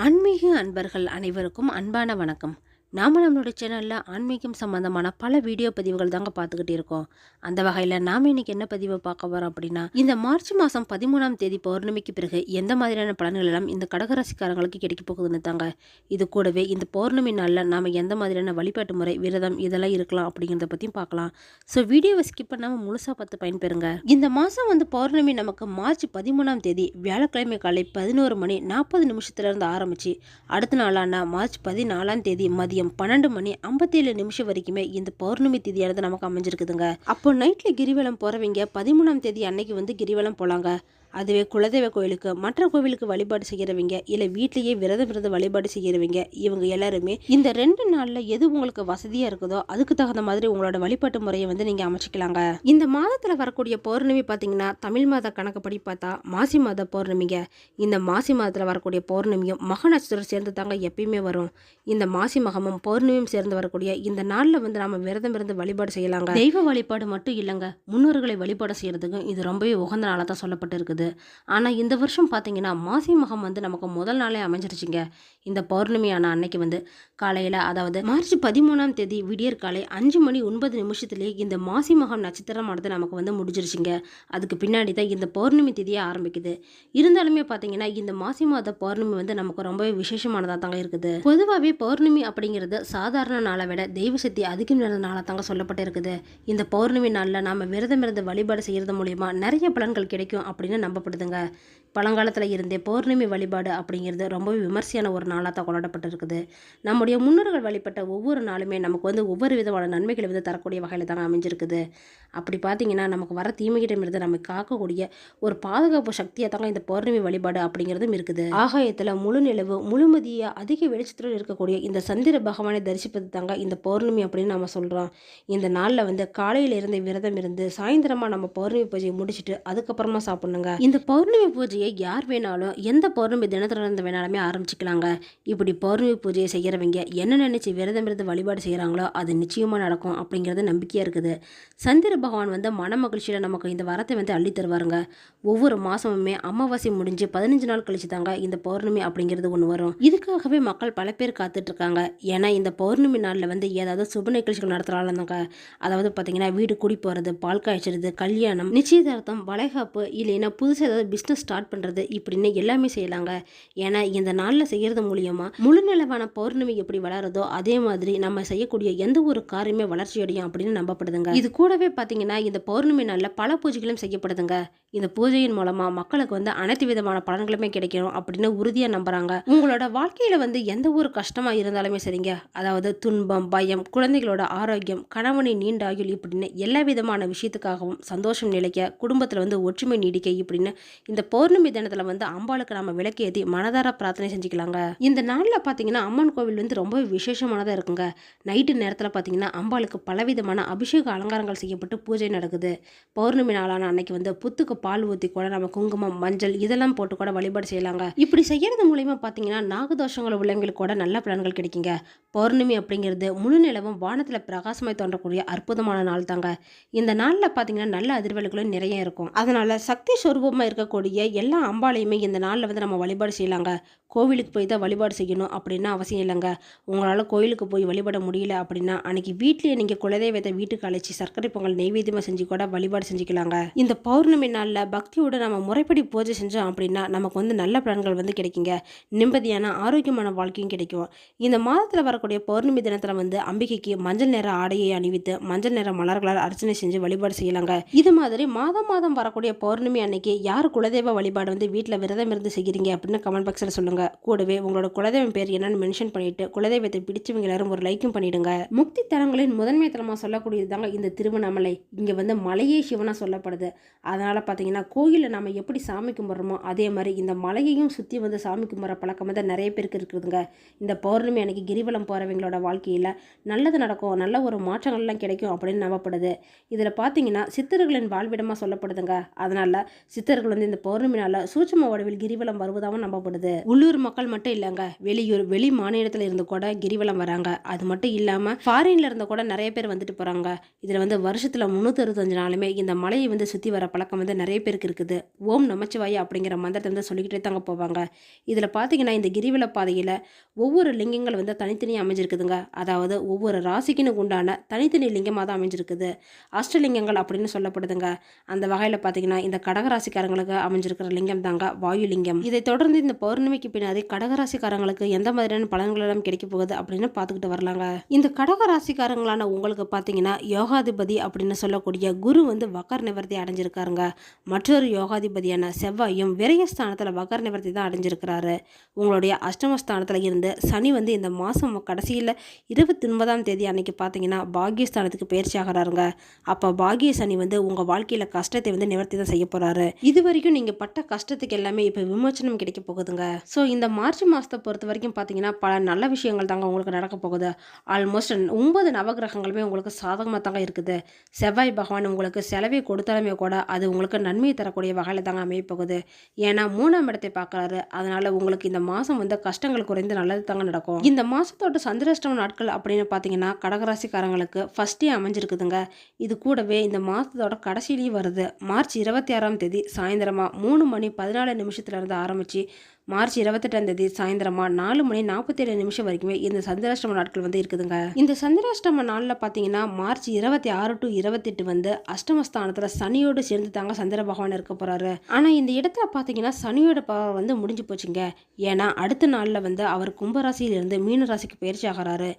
ஆன்மீக அன்பர்கள் அனைவருக்கும் அன்பான வணக்கம். நம்மளோட சேனலில் ஆன்மீகம் சம்பந்தமான பல வீடியோ பதிவுகள் தாங்க பார்த்துக்கிட்டு இருக்கோம். அந்த வகையில் நாம் இன்னைக்கு என்ன பதிவை பார்க்க வரோம் அப்படின்னா, இந்த மார்ச் மாதம் 13ஆம் தேதி பௌர்ணமிக்கு பிறகு எந்த மாதிரியான பலன்கள் எல்லாம் இந்த கடகராசிக்காரங்களுக்கு கிடைக்க போகுதுன்னு தாங்க. இது கூடவே இந்த பௌர்ணமி நாளில் நாம் எந்த மாதிரியான வழிபாட்டு முறை, விரதம் இதெல்லாம் இருக்கலாம் அப்படிங்கிறத பற்றியும் பார்க்கலாம். ஸோ வீடியோவை ஸ்கிப் பண்ணாமல் முழுசாக பார்த்து பயன்பெறுங்க. இந்த மாதம் பௌர்ணமி நமக்கு மார்ச் 13ஆம் தேதி வியாழக்கிழமை காலை 11:40 ஆரம்பித்து அடுத்த நாளான மார்ச் 14ஆம் தேதி மதியம் 12:57 வரைக்குமே இந்த பௌர்ணமி திதியானது நமக்கு அமைஞ்சிருக்குதுங்க. அப்போ நைட்ல கிரிவலம் போறவங்க 13ஆம் தேதி அன்னைக்கு கிரிவலம் போலாங்க. அதுவே குலதெய்வ கோயிலுக்கு, மற்ற கோவிலுக்கு வழிபாடு செய்கிறவங்க, இல்லை வீட்லேயே விரதம் இருந்து வழிபாடு செய்கிறவங்க, இவங்க எல்லாருமே இந்த 2 நாளில் எது உங்களுக்கு வசதியாக இருக்குதோ அதுக்கு தகுந்த மாதிரி உங்களோட வழிபாட்டு முறையை நீங்கள் அமைச்சிக்கலாங்க. இந்த மாதத்தில் வரக்கூடிய பௌர்ணமி பார்த்தீங்கன்னா தமிழ் மாத கணக்குப்படி பார்த்தா மாசி மாத பௌர்ணமிங்க. இந்த மாசி மாதத்தில் வரக்கூடிய பௌர்ணமியும் மக நட்சத்திரம் சேர்ந்து தாங்க எப்பயுமே வரும். இந்த மாசி மகமும் பௌர்ணமியும் சேர்ந்து வரக்கூடிய இந்த நாளில் நாம விரதம் இருந்து வழிபாடு செய்யலாங்க. தெய்வ வழிபாடு மட்டும் இல்லைங்க, முன்னோர்களை வழிபாடு செய்யறதுக்கும் இது ரொம்பவே உகந்த நாளாக தான் சொல்லப்பட்டு இருக்குது. ஆனால் இந்த வருஷம் பார்த்தீங்கன்னா மாசி மகம் நமக்கு முதல் நாளே அமைஞ்சிருச்சுங்க. இந்த பௌர்ணமியான அன்னைக்கு காலையில், அதாவது மார்ச் 13ஆம் தேதி விடியற் காலை 5:09 இந்த மாசி மகம் நட்சத்திரமானது நமக்கு முடிஞ்சிருச்சுங்க. அதுக்கு பின்னாடி தான் இந்த பௌர்ணமி திதியை ஆரம்பிக்குது. இருந்தாலுமே பார்த்தீங்கன்னா இந்த மாசி மாத பௌர்ணமி நமக்கு ரொம்பவே விசேஷமானதாக தாங்க இருக்குது. பொதுவாகவே பௌர்ணமி அப்படிங்கிறது சாதாரண நாளை விட தெய்வ சக்தி அதிகம் நிறைந்த நாளாக தாங்க சொல்லப்பட்டு இருக்குது. இந்த பௌர்ணமி நாளில் நாம் விரதம் இருந்து வழிபாடு செய்கிறது மூலியமா நிறைய பலன்கள் கிடைக்கும் அப்படின்னு நம்பப்படுதுங்க. பழங்காலத்தில் இருந்தே பௌர்ணமி வழிபாடு அப்படிங்கிறது ரொம்பவே விமர்சையான ஒரு நாளாக தான் கொண்டாடப்பட்டு இருக்குது. நம்முடைய முன்னோர்கள் வழிபட்ட ஒவ்வொரு நாளுமே நமக்கு ஒவ்வொரு விதமான நன்மைகளை தரக்கூடிய வகையில் தாங்க அமைஞ்சிருக்குது. அப்படி பார்த்தீங்கன்னா நமக்கு வர தீமையிடமிருந்து நம்ம காக்கக்கூடிய ஒரு பாதுகாப்பு சக்தியாக தாங்க இந்த பௌர்ணமி வழிபாடு அப்படிங்கிறதும் இருக்குது. ஆகாயத்தில் முழு நிலவு முழுமதியாக அதிக வெளிச்சத்தில் இருக்கக்கூடிய இந்த சந்திர பகவானை தரிசிப்பது தாங்க இந்த பௌர்ணமி அப்படின்னு நம்ம சொல்கிறோம். இந்த நாளில் காலையில் இருந்து விரதம் இருந்து சாயந்தரமாக நம்ம பௌர்ணமி பூஜையை முடிச்சுட்டு அதுக்கப்புறமா சாப்பிடணுங்க. இந்த பௌர்ணமி பூஜையை யார் வேணாலும் எந்த பௌர்ணமி தினத்துல இருந்து வேணாலுமே ஆரம்பிச்சுக்கலாங்க. இப்படி பௌர்ணமி பூஜையை செய்கிறவங்க என்ன நினைச்சு விரதம் இருந்து வழிபாடு செய்கிறாங்களோ அது நிச்சயமாக நடக்கும் அப்படிங்கிறது நம்பிக்கையாக இருக்குது. சந்திர பகவான் மன மகிழ்ச்சியில் நமக்கு இந்த வரத்தை அள்ளி தருவாருங்க. ஒவ்வொரு மாதமுமே அமாவாசை முடிஞ்சு 15 நாள் கழிச்சு தாங்க இந்த பௌர்ணமி அப்படிங்கிறது ஒன்று வரும். இதுக்காகவே மக்கள் பல பேர் காத்துட்டு இருக்காங்க. ஏன்னா இந்த பௌர்ணமி நாளில் ஏதாவது சுப நிகழ்ச்சிகள் நடத்துகிறாங்க. அதாவது பார்த்தீங்கன்னா வீடு குடி போகிறது, பால் காய்ச்சறது, கல்யாணம், நிச்சயதார்த்தம், வளைகாப்பு, இல்லைன்னா புதுசாக ஏதாவது பிஸ்னஸ் ஸ்டார்ட் பண்ணுறது இப்படின்னு எல்லாமே செய்யலாங்க. ஏன்னா இந்த நாளில் செய்கிறது மூலியமாக முழு நிலவான பௌர்ணமி எப்படி வளருதோ அதே மாதிரி நம்ம செய்யக்கூடிய எந்த ஒரு காரியமே வளர்ச்சி அடையும் அப்படின்னு நம்பப்படுதுங்க. இது கூடவே பார்த்தீங்கன்னா இந்த பௌர்ணமி நாளில் பல பூஜைகளும் செய்யப்படுதுங்க. இந்த பூஜையின் மூலமாக மக்களுக்கு அனைத்து விதமான பலன்களுமே கிடைக்கணும் அப்படின்னு உறுதியாக நம்புறாங்க. உங்களோட வாழ்க்கையில் எந்த ஒரு கஷ்டமாக இருந்தாலுமே சரிங்க, அதாவது துன்பம், பயம், குழந்தைகளோட ஆரோக்கியம், கணவனின் நீண்ட ஆயுள் இப்படின்னு எல்லா விதமான விஷயத்துக்காகவும் சந்தோஷம் நிலைக்க, குடும்பத்தில் ஒற்றுமை நீடிக்க இப்படின்னு இந்த பௌர்ணமி தினத்தில் அம்பாளுக்கு நம்ம விளக்கேற்றி மனதார பிரார்த்தனை செஞ்சுக்கலாங்க. இந்த நாளில் பார்த்தீங்கன்னா அம்மன் கோவில் ரொம்ப விசேஷமானதாக இருக்குங்க. நைட்டு நேரத்தில் பார்த்தீங்கன்னா அம்பாளுக்கு பலவிதமான அபிஷேக அலங்காரங்கள் செய்யப்பட்டு பூஜை நடக்குது. பௌர்ணமி நாளான அன்னைக்கு புத்துக்கு பால் ஊற்றி கூட நம்ம குங்குமம், மஞ்சள் இதெல்லாம் போட்டு கூட வழிபாடு செய்யலாங்க. இப்படி செய்யறது மூலயமா பார்த்தீங்கன்னா நாகதோஷங்கள் உள்ளவங்களுக்கு கூட நல்ல பலன்கள் கிடைக்குங்க. பௌர்ணமி அப்படிங்கிறது முழு நிலவும் வானத்தில் பிரகாசமாய் தோன்றக்கூடிய அற்புதமான நாள் தாங்க. இந்த நாளில் பார்த்தீங்கன்னா நல்ல அதிர்வலைகளும் நிறைய இருக்கும். அதனால சக்தி சொரூபமாக இருக்கக்கூடிய எல்லா அம்பாளையுமே இந்த நாளில் நம்ம வழிபாடு செய்யலாங்க. கோவிலுக்கு போய் தான் வழிபாடு செய்யணும் அப்படின்னா அவசியம் இல்லைங்க. உங்களால் கோயிலுக்கு போய் வழிபட முடியல அப்படின்னா அன்னைக்கு வீட்லேயே நீங்கள் குலதெய்வத்தை வீட்டுக்கு அழைச்சி சர்க்கரை பொங்கல் நெய்வேத்தியமாக செஞ்சு கூட வழிபாடு செஞ்சுக்கலாங்க. இந்த பௌர்ணமி நாளில் பக்தியோட நம்ம முறைப்படி பூஜை செஞ்சோம் அப்படின்னா நமக்கு நல்ல பலன்கள் கிடைக்குங்க. நிம்மதியான ஆரோக்கியமான வாழ்க்கையும் கிடைக்கும். இந்த மாதத்தில் வரக்கூடிய பௌர்ணமி தினத்தில் அம்பிகைக்கு மஞ்சள் நிற ஆடையை அணிவித்து மஞ்சள் நிற மலர்களால் அர்ச்சனை செஞ்சு வழிபாடு செய்யலாங்க. இது மாதிரி மாதம் மாதம் வரக்கூடிய பௌர்ணமி அன்னைக்கு யார் குலதெய்வ வழிபாடு வீட்டில் விரதம் இருந்து செய்கிறீங்க அப்படின்னு கமெண்ட் பாக்ஸில் சொல்லுங்க. கூடவே உங்களோட குலதெய்வம் பேர் என்னன்னு மென்ஷன் பண்ணிட்டு குலதெய்வத்தை பிடிச்சவங்க எல்லாரும் ஒரு லைக்கும் பண்ணிடுங்க. முக்தி தலங்களின் முதன்மை தலமாக சொல்லக்கூடியது தாங்க இந்த திருவண்ணாமலை. இங்கே மலையே சிவனா சொல்லப்படுது. அதனால பார்த்தீங்கன்னா கோயிலில் நம்ம எப்படி சாமி கும்பிட்றோமோ அதே மாதிரி இந்த மலையையும் சுற்றி சாமி கும்பிட்ற பழக்கம் நிறைய பேருக்கு இருக்குதுங்க. இந்த பௌர்ணமி அன்னைக்கு கிரிவலம் போகிறவங்களோட வாழ்க்கையில் நல்லது நடக்கும், நல்ல ஒரு மாற்றங்கள்லாம் கிடைக்கும் அப்படின்னு நம்பப்படுது. இதில் பார்த்தீங்கன்னா சித்தர்களின் வாழ்விடமாக சொல்லப்படுதுங்க. அதனால சித்தர்கள் இந்த பௌர்ணமி நாளில் சூட்சும வடிவில் கிரிவலம் வருவதாகவும் நம்பப்படுது. உள்ளூர் உள்ளூர் மக்கள் மட்டும் இல்லைங்க, வெளி மாநிலத்தில் இருந்து கூட கிரிவலம் வராங்க. அது மட்டும் இல்லாமல் ஃபாரின்ல இருந்து கூட நிறைய பேர் வந்துட்டு போகிறாங்க. இதில் வந்து வருஷத்தில் 365 நாளுமே இந்த மலையை வந்து சுற்றி வர பழக்கம் வந்து நிறைய பேருக்கு இருக்குது. ஓம் நமச்சிவாய அப்படிங்கிற மந்திரத்தை வந்து சொல்லிக்கிட்டே தாங்க போவாங்க. இதில் பார்த்தீங்கன்னா இந்த கிரிவல பாதையில் ஒவ்வொரு லிங்கங்கள் வந்து தனித்தனியாக அமைஞ்சிருக்குதுங்க. அதாவது ஒவ்வொரு ராசிக்குன்னு உண்டான தனித்தனி லிங்கமாக தான் அமைஞ்சிருக்குது. அஷ்டலிங்கங்கள் அப்படின்னு சொல்லப்படுதுங்க. அந்த வகையில் பார்த்தீங்கன்னா இந்த கடகராசிக்காரங்களுக்கு அமைஞ்சிருக்கிற லிங்கம் தாங்க வாயுலிங்கம். இதை தொடர்ந்து இந்த பௌர்ணமிக்கு பின்னாடி கடகராசிக்காரங்களுக்கு எந்த மாதிரியான பலன்கள் எல்லாம் கிடைக்க போகுது அப்படின்னு பார்த்துக்கிட்டு வரலாங்க. இந்த கடகராசிக்காரங்களான உங்களுக்கு பார்த்தீங்கன்னா யோகாதிபதி அப்படின்னு சொல்லக்கூடிய குரு வந்து வக்கர நிவர்த்தி அடைஞ்சிருக்காருங்க. மற்றொரு யோகாதிபதியான செவ்வாயும் விரயஸ்தானத்தில் வக்கர நிவர்த்தி தான் அடைஞ்சிருக்கிறாரு. உங்களுடைய அஷ்டமஸ்தானத்தில் இருந்து சனி வந்து இந்த மாதம் கடைசியில் 29ஆம் தேதி அன்னைக்கு பார்த்தீங்கன்னா பாகியஸ்தானத்துக்கு பயிற்சி ஆகிறாருங்க. அப்போ பாகிய சனி வந்து உங்கள் வாழ்க்கையில் கஷ்டத்தை வந்து நிவர்த்தி தான் செய்ய போகிறாரு. இது வரைக்கும் நீங்கள் பட்ட கஷ்டத்துக்கு எல்லாமே இப்போ விமோச்சனம் கிடைக்க போகுதுங்க. ஸோ இந்த மார்ச் மாதத்தை பொறுத்த வரைக்கும் பார்த்தீங்கன்னா பல நல்ல விஷயங்கள் தாங்க உங்களுக்கு நடக்க போகுது. ஆல்மோஸ்ட் 9 நவகிரகங்களுமே உங்களுக்கு சாதகமாக தாங்க இருக்குது. செவ்வாய் பகவான் உங்களுக்கு செலவை கொடுத்தாலுமே கூட அது உங்களுக்கு நன்மையை தரக்கூடிய வகையில் தாங்க அமைய போகுது. ஏன்னா 3ஆம் இடத்தை பார்க்குறாரு. அதனால் உங்களுக்கு இந்த மாதம் வந்து கஷ்டங்கள் குறைந்து நல்லது தாங்க நடக்கும். இந்த மாதத்தோட சந்திராஷ்டம நாட்கள் அப்படின்னு பார்த்தீங்கன்னா கடகராசிக்காரங்களுக்கு ஃபஸ்ட்டே அமைஞ்சிருக்குதுங்க. இது கூடவே இந்த மாதத்தோட கடைசியிலையும் வருது. மார்ச் 26ஆம் தேதி சாயந்தரமாக 3 மணி 14 நிமிஷத்துலேருந்து ஆரம்பித்து மார்ச் 28ஆம் தேதி சாயந்தரமா 4 மணி 47 நிமிஷம் வரைக்குமே இந்த சந்திராஷ்டம நாட்கள் வந்து இருக்குதுங்க. இந்த சந்திராஷ்டம நாளில் பார்த்தீங்கன்னா மார்ச் 26 to 28 வந்து அஷ்டமஸ்தானத்தில் சனியோடு சேர்ந்து தாங்க சந்திர பகவான் இருக்க போறாரு. ஆனால் இந்த இடத்துல பார்த்தீங்கன்னா சனியோட பவர் வந்து முடிஞ்சு போச்சுங்க. ஏன்னா அடுத்த நாளில் வந்து அவர் கும்பராசியிலிருந்து மீன ராசிக்கு பயிற்சி ஆகிறாரு.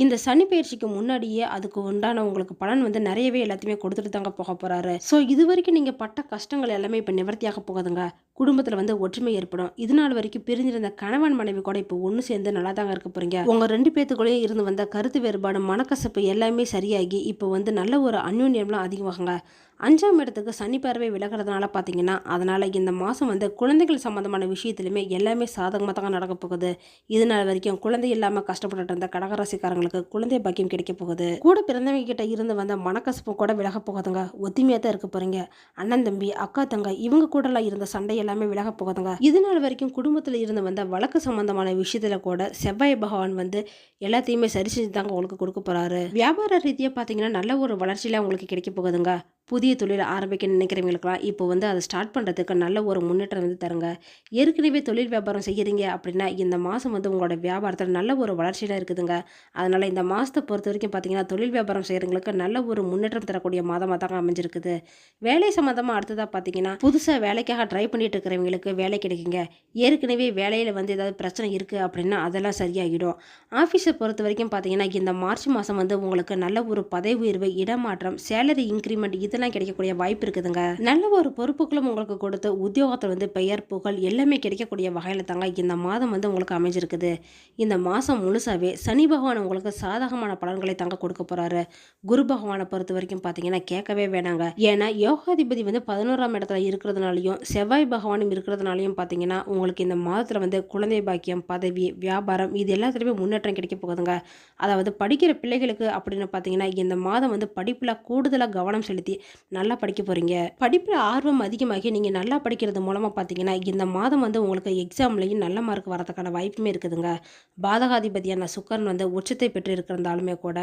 இந்த சனி பயிற்சிக்கு முன்னாடியே அதுக்கு உண்டான உங்களுக்கு பலன் வந்து நிறையவே எல்லாத்தையுமே கொடுத்துட்டு தாங்க போக போறாரு. ஸோ இது வரைக்கும் நீங்கள் பட்ட கஷ்டங்கள் எல்லாமே இப்போ நிவர்த்தியாக போகுதுங்க. குடும்பத்தில் வந்து ஒற்றுமை ஏற்படும். இதனால வரைக்கும் பிரிஞ்சிருந்த கணவன் மனைவி கூட இப்போ ஒன்று சேர்ந்து நல்லா தாங்க இருக்க போறீங்க. உங்க 2 பேத்துக்குள்ளேயும் இருந்து வந்த கருத்து வேறுபாடு மனக்கசப்பு எல்லாமே சரியாகி இப்போ வந்து நல்ல ஒரு அந்யோன்யம்லாம் அதிகமாகுங்க. 5ஆம் இடத்துக்கு சனி பார்வை விலகிறதுனால பார்த்தீங்கன்னா அதனால் இந்த மாதம் வந்து குழந்தைகள் சம்மந்தமான விஷயத்துலையுமே எல்லாமே சாதகமாக தாங்க நடக்க போகுது. இதனால் வரைக்கும் குழந்தை இல்லாமல் கஷ்டப்பட்டு இருந்த கடகராசிக்காரங்களுக்கு குழந்தை பாக்கியம் கிடைக்க போகுது. கூட பிறந்தவங்க கிட்ட இருந்து வந்த மனக்கசப்பு கூட விலக போகுதுங்க. ஒத்துமையாக தான் இருக்க போகிறீங்க. அண்ணன் தம்பி அக்கா தங்க இவங்க கூடலாம் இருந்த சண்டை எல்லாமே விலக போகுதுங்க. இதனால் வரைக்கும் குடும்பத்தில் இருந்து வந்த வழக்கு சம்பந்தமான விஷயத்தில் கூட செவ்வாய் பகவான் வந்து எல்லாத்தையுமே சரி செஞ்சு தாங்க உங்களுக்கு கொடுக்க போகிறாரு. வியாபார ரீதியாக பார்த்தீங்கன்னா நல்ல ஒரு வளர்ச்சியில் உங்களுக்கு கிடைக்க போகுதுங்க. புதிய தொழில் ஆரம்பிக்க நினைக்கிறவங்களுக்கெல்லாம் இப்போ வந்து அதை ஸ்டார்ட் பண்ணுறதுக்கு நல்ல ஒரு முன்னேற்றம் வந்து தருங்க. ஏற்கனவே தொழில் வியாபாரம் செய்கிறீங்க அப்படின்னா இந்த மாதம் வந்து உங்களோட வியாபாரத்தில் நல்ல ஒரு வளர்ச்சியில் இருக்குதுங்க. அதனால் இந்த மாதத்தை பொறுத்த வரைக்கும் பார்த்தீங்கன்னா தொழில் வியாபாரம் செய்கிறவங்களுக்கு நல்ல ஒரு முன்னேற்றம் தரக்கூடிய மாதமாக தாங்க அமைஞ்சிருக்குது. வேலை சம்மந்தமாக அடுத்ததாக பார்த்தீங்கன்னா புதுசாக வேலைக்காக ட்ரை பண்ணிட்டு இருக்கிறவங்களுக்கு வேலை கிடைக்குங்க. ஏற்கனவே வேலையில் வந்து ஏதாவது பிரச்சனை இருக்குது அப்படின்னா அதெல்லாம் சரியாகிடும். ஆஃபீஸை பொறுத்த வரைக்கும் பார்த்தீங்கன்னா இந்த மார்ச் மாதம் வந்து உங்களுக்கு நல்ல ஒரு பதவி உயர்வு, இடமாற்றம், சேலரி இன்க்ரிமெண்ட் இதெல்லாம் கிடைக்கக்கூடிய வாய்ப்பு இருக்குதுங்க. நல்ல ஒரு பொறுப்புகளும் உங்களுக்கு கொடுத்து உத்தியோகத்தில் வந்து பெயர் புகழ் எல்லாமே கிடைக்கக்கூடிய வகையில் தாங்க இந்த மாதம் வந்து உங்களுக்கு அமைஞ்சிருக்குது. இந்த மாதம் முழுசாவே சனி பகவான் உங்களுக்கு சாதகமான பலன்களை தாங்க கொடுக்க போறாரு. குரு பகவானை பொறுத்த வரைக்கும் பார்த்தீங்கன்னா கேட்கவே வேணாங்க. ஏன்னா யோகாதிபதி வந்து 11ஆம் இடத்துல இருக்கிறதுனாலையும் செவ்வாய் பகவானும் இருக்கிறதுனாலையும் பார்த்தீங்கன்னா உங்களுக்கு இந்த மாதத்தில் வந்து குழந்தை பாக்கியம், பதவி, வியாபாரம் இது எல்லாத்துலேயுமே முன்னேற்றம் கிடைக்க போகுதுங்க. அதாவது படிக்கிற பிள்ளைகளுக்கு அப்படின்னு பார்த்தீங்கன்னா இந்த மாதம் வந்து படிப்பில் கூடுதலாக கவனம் செலுத்தி நல்லா படிக்க போகிறீங்க. படிப்பில் ஆர்வம் அதிகமாகி நீங்கள் நல்லா படிக்கிறது மூலமாக பார்த்தீங்கன்னா இந்த மாதம் வந்து உங்களுக்கு எக்ஸாம்லேயும் நல்ல மார்க் வரதுக்கான வாய்ப்புமே இருக்குதுங்க. பாதகாதிபதியான சுக்கரன் வந்து உச்சத்தை பெற்று இருக்கிறதாலுமே கூட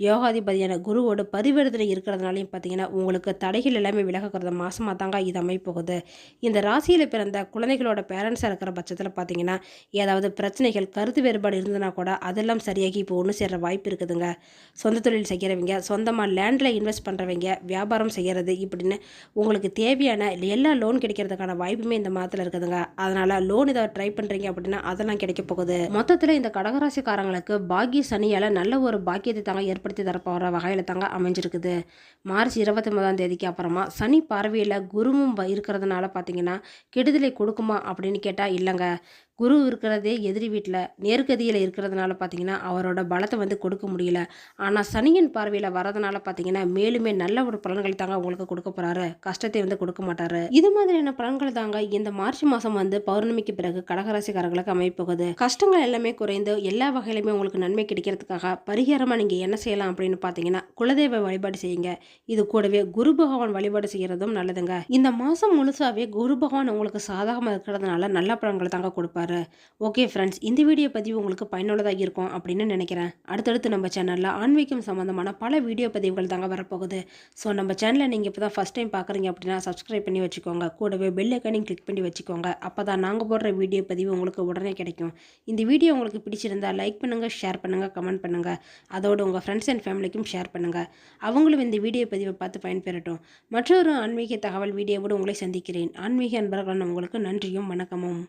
யோகாதிபதியான குருவோட பரிவர்த்தனை இருக்கிறதுனாலையும் பார்த்தீங்கன்னா உங்களுக்கு தடைகள் எல்லாமே விலகுற மாதமாக தாங்க இது அமைப்போகுது. இந்த ராசியில் பிறந்த குழந்தைகளோட பேரண்ட்ஸாக இருக்கிற பட்சத்தில் பார்த்தீங்கன்னா ஏதாவது பிரச்சனைகள், கருத்து வேறுபாடு இருந்ததுன்னா கூட அதெல்லாம் சரியாகி இப்போ ஒன்று சேர்ற வாய்ப்பு இருக்குதுங்க. சொந்த தொழில் செய்கிறவங்க, சொந்தமாக லேண்டில் இன்வெஸ்ட் பண்ணுறவங்க, வியாபாரம் செய்கிறது இப்படின்னு உங்களுக்கு தேவையான எல்லா லோன் கிடைக்கிறதுக்கான வாய்ப்புமே இந்த மாதத்தில் இருக்குதுங்க. அதனால் லோன் இதை ட்ரை பண்ணுறீங்க அப்படின்னா அதெல்லாம் கிடைக்க போகுது. மொத்தத்தில் இந்த கடகராசிக்காரங்களுக்கு பாக்கிய சனியால் நல்ல ஒரு பாக்கியத்தை தாங்க ஏற்படுத்தி தரப்போகிற வகையில் தாங்க அமைஞ்சிருக்குது. மார்ச் 29ஆம் தேதிக்கு அப்புறமா சனி பார்வையில் குருவும் இருக்கிறதுனால பார்த்தீங்கன்னா கெடுதலை கொடுக்குமா அப்படின்னு கேட்டால் இல்லைங்க. குரு இருக்கிறதே எதிரி வீட்டில் நேர்கதியில் இருக்கிறதுனால பார்த்தீங்கன்னா அவரோட பலத்தை வந்து கொடுக்க முடியல. ஆனால் சனியின் பார்வையில் வரதுனால பார்த்தீங்கன்னா மேலுமே நல்ல ஒரு பலன்கள் தாங்க உங்களுக்கு கொடுக்க போகிறாரு. கஷ்டத்தை வந்து கொடுக்க மாட்டாரு. இது மாதிரியான பலன்கள் தாங்க இந்த மார்ச் மாதம் வந்து பௌர்ணமிக்கு பிறகு கடகராசிக்காரர்களுக்கு அமைப்போகுது. கஷ்டங்கள் எல்லாமே குறைந்து எல்லா வகையிலுமே உங்களுக்கு நன்மை கிடைக்கிறதுக்காக பரிகாரமாக நீங்கள் என்ன செய்யலாம் அப்படின்னு பார்த்தீங்கன்னா குலதெய்வ வழிபாடு செய்யுங்க. இது கூடவே குரு பகவான் வழிபாடு செய்கிறதும் நல்லதுங்க. இந்த மாதம் முழுசாவே குரு பகவான் உங்களுக்கு சாதகமாக இருக்கிறதுனால நல்ல பலன்களை தாங்க கொடுப்பாரு. இருக்காரு. ஓகே ஃப்ரெண்ட்ஸ், இந்த வீடியோ பதிவு உங்களுக்கு பயனுள்ளதாக இருக்கும் அப்படின்னு நினைக்கிறேன். அடுத்தடுத்து நம்ம சேனலில் ஆன்மீகம் சம்மந்தமான பல வீடியோ பதிவுகள் தாங்க வரப்போகுது. ஸோ நம்ம சேனலை நீங்கள் இப்போ தான் ஃபஸ்ட் டைம் பார்க்குறீங்க அப்படின்னா சப்ஸ்கிரைப் பண்ணி வச்சுக்கோங்க. கூடவே பெல் ஐக்கானையும் கிளிக் பண்ணி வச்சுக்கோங்க. அப்போ தான் நாங்கள் போடுற வீடியோ பதிவு உங்களுக்கு உடனே கிடைக்கும். இந்த வீடியோ உங்களுக்கு பிடிச்சிருந்தா லைக் பண்ணுங்கள், ஷேர் பண்ணுங்கள், கமெண்ட் பண்ணுங்கள். அதோடு உங்கள் ஃப்ரெண்ட்ஸ் அண்ட் ஃபேமிலிக்கும் ஷேர் பண்ணுங்கள். அவங்களும் இந்த வீடியோ பதிவை பார்த்து பயன்பெறட்டும். மற்றொரு ஆன்மீக தகவல் வீடியோவோடு உங்களை சந்திக்கிறேன். ஆன்மீக அன்பர்களான உங்களுக்கு நன்றியும் வணக்கமும்.